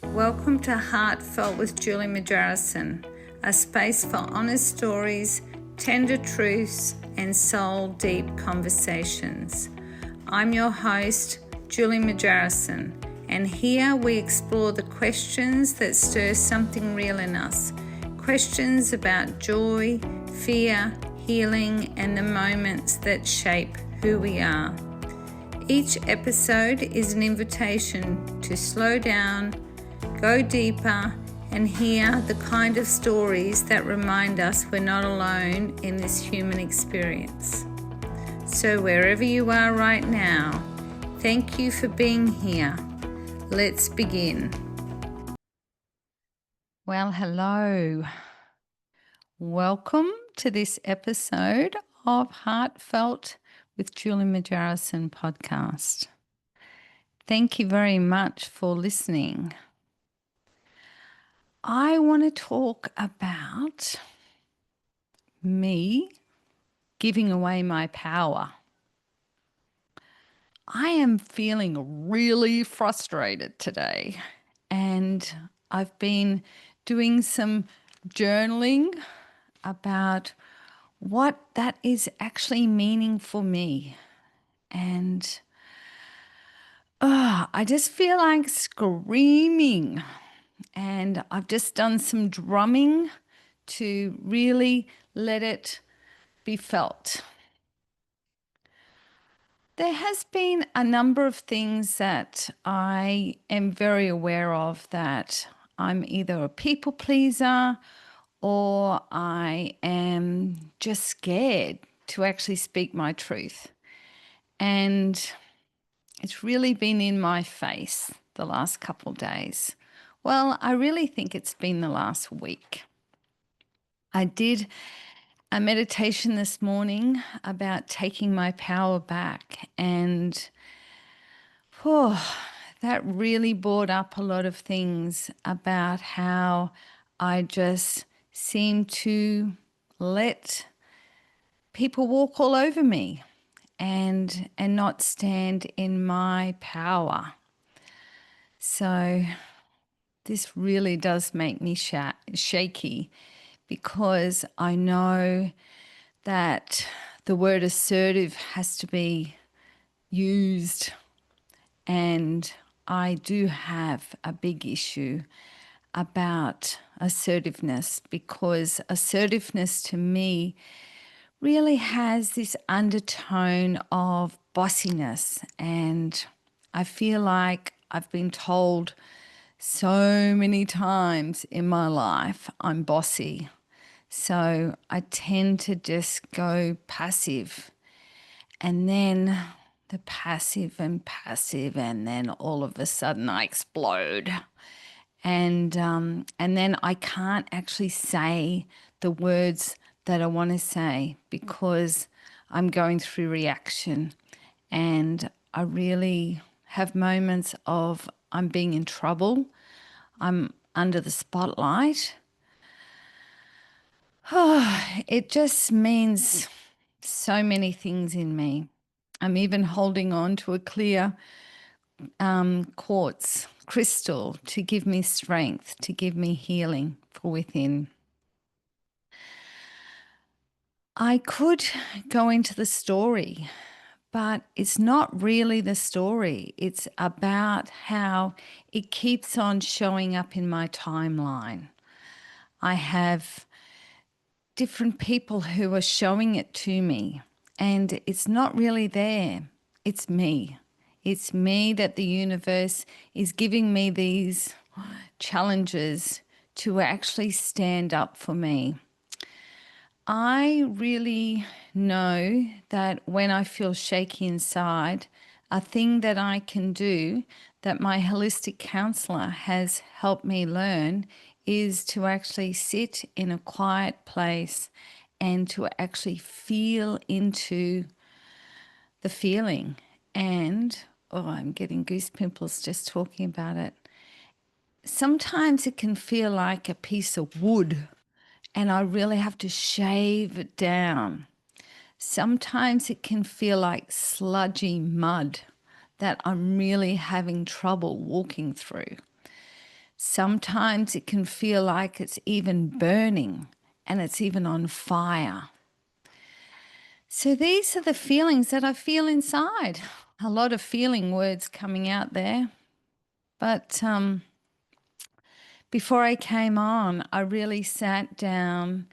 Welcome to Heartfelt with Julie Majarison, a space for honest stories, tender truths, and soul-deep conversations. I'm your host, Julie Majarison, and here we explore the questions that stir something real in us. Questions about joy, fear, healing, and the moments that shape who we are. Each episode is an invitation to slow down, go deeper, and hear the kind of stories that remind us we're not alone in this human experience. So wherever you are right now, thank you for being here. Let's begin. Well, hello. Welcome to this episode of Heartfelt with Julie Majarison podcast. Thank you very much for listening. I want to talk about me giving away my power. I am feeling really frustrated today, and I've been doing some journaling about what that is actually meaning for me. And I just feel like screaming. And I've just done some drumming to really let it be felt. There has been a number of things that I am very aware of, that I'm either a people pleaser or I am just scared to actually speak my truth. And it's really been in my face the last couple of days. Well, I really think it's been the last week. I did a meditation this morning about taking my power back, and that really brought up a lot of things about how I just seem to let people walk all over me and not stand in my power. So this really does make me shaky, because I know that the word assertive has to be used, and I do have a big issue about assertiveness, because assertiveness to me really has this undertone of bossiness, and I feel like I've been told so many times in my life I'm bossy. So I tend to just go passive, and then the passive, and then all of a sudden I explode. And then I can't actually say the words that I want to say, because I'm going through reaction, and I really have moments of I'm being in trouble, I'm under the spotlight. It just means so many things in me. I'm even holding on to a clear quartz crystal to give me strength, to give me healing for within. I could go into the story, but it's not really the story. It's about how it keeps on showing up in my timeline. I have different people who are showing it to me, and it's not really there. It's me. It's me that the universe is giving me these challenges to actually stand up for me. I really know that when I feel shaky inside, a thing that I can do that my holistic counselor has helped me learn is to actually sit in a quiet place and to actually feel into the feeling. And, I'm getting goose pimples just talking about it. Sometimes it can feel like a piece of wood, and I really have to shave it down. Sometimes it can feel like sludgy mud that I'm really having trouble walking through. Sometimes it can feel like it's even burning and it's even on fire. So these are the feelings that I feel inside. A lot of feeling words coming out there. But before I came on, I really sat down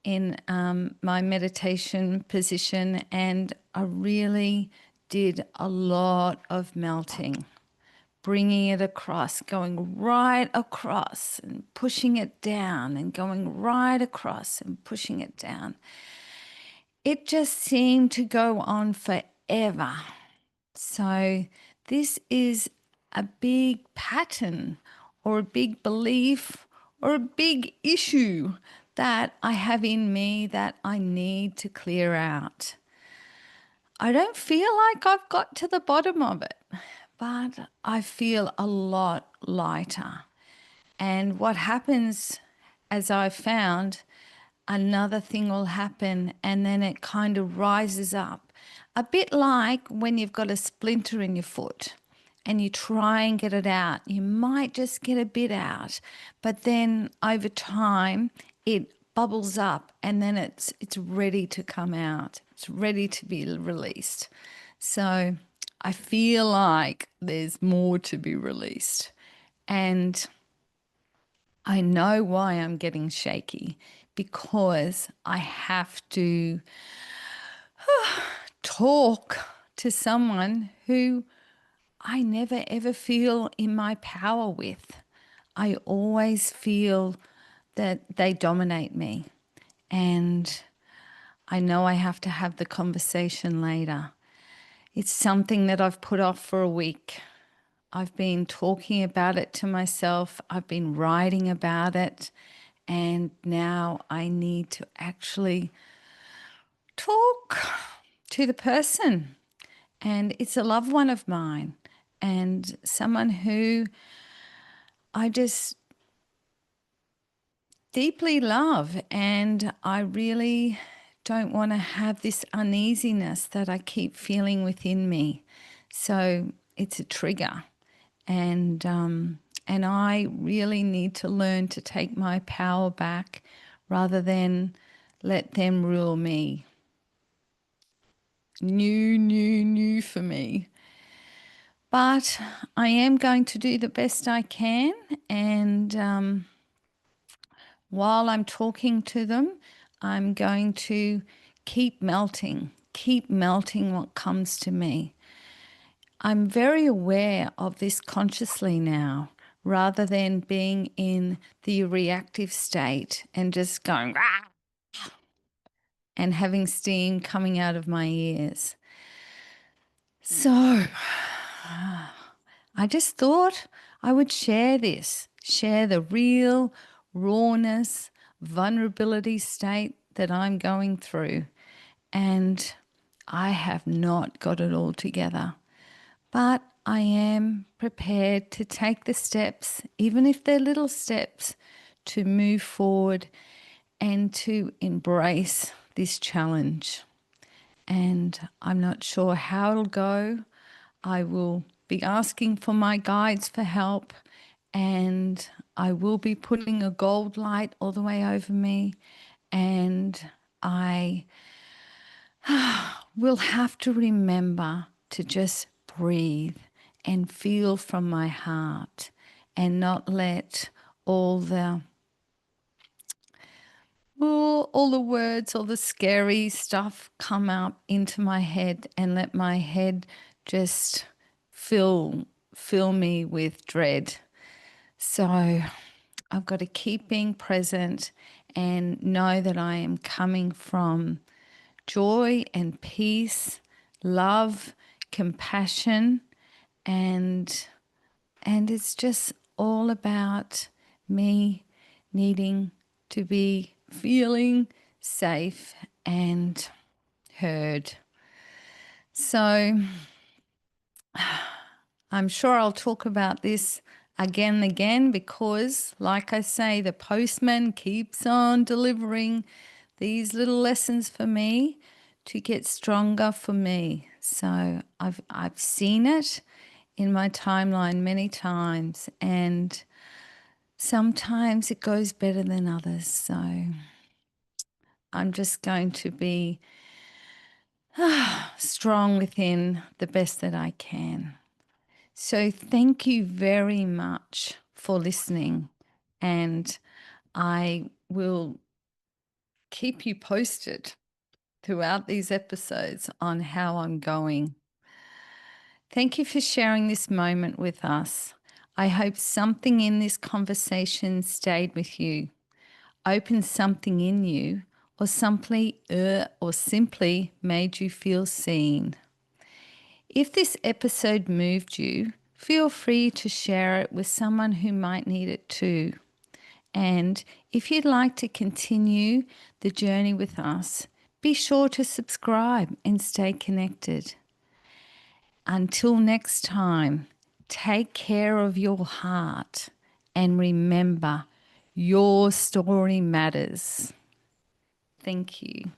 in my meditation position and I really did a lot of melting, bringing it across, going right across and pushing it down and going right across and pushing it down. It just seemed to go on forever. So this is a big pattern or a big belief or a big issue that I have in me that I need to clear out. I don't feel like I've got to the bottom of it, but I feel a lot lighter. And what happens, as I've found, another thing will happen and then it kind of rises up. A bit like when you've got a splinter in your foot and you try and get it out. You might just get a bit out, but then over time it bubbles up and then it's ready to come out. It's ready to be released. So I feel like there's more to be released. And I know why I'm getting shaky, because I have to talk to someone who I never ever feel in my power with. I always feel that they dominate me. And I know I have to have the conversation later. It's something that I've put off for a week. I've been talking about it to myself. I've been writing about it. And now I need to actually talk to the person. And it's a loved one of mine and someone who I just deeply love. And I really don't want to have this uneasiness that I keep feeling within me. So it's a trigger. And I really need to learn to take my power back rather than let them rule me. New for me. But I am going to do the best I can. And while I'm talking to them, I'm going to keep melting what comes to me. I'm very aware of this consciously now, rather than being in the reactive state and just going, "Rah!" and having steam coming out of my ears. So I just thought I would share this, share the real rawness, vulnerability state that I'm going through. And I have not got it all together. But I am prepared to take the steps, even if they're little steps, to move forward and to embrace this challenge. And I'm not sure how it'll go. I will be asking for my guides for help, and I will be putting a gold light all the way over me, and I will have to remember to just breathe and feel from my heart and not let all the words, all the scary stuff come up into my head and let my head just fill me with dread. So I've got to keep being present and know that I am coming from joy and peace, love, compassion, and it's just all about me needing to be feeling safe and heard. So I'm sure I'll talk about this again and again because, like I say, the postman keeps on delivering these little lessons for me to get stronger for me. So I've seen it in my timeline many times, and Sometimes it goes better than others. So I'm just going to be strong within the best that I can. So thank you very much for listening. And I will keep you posted throughout these episodes on how I'm going. Thank you for sharing this moment with us. I hope something in this conversation stayed with you, opened something in you, or simply made you feel seen. If this episode moved you, feel free to share it with someone who might need it too. And if you'd like to continue the journey with us, be sure to subscribe and stay connected. Until next time, take care of your heart and remember, your story matters. Thank you.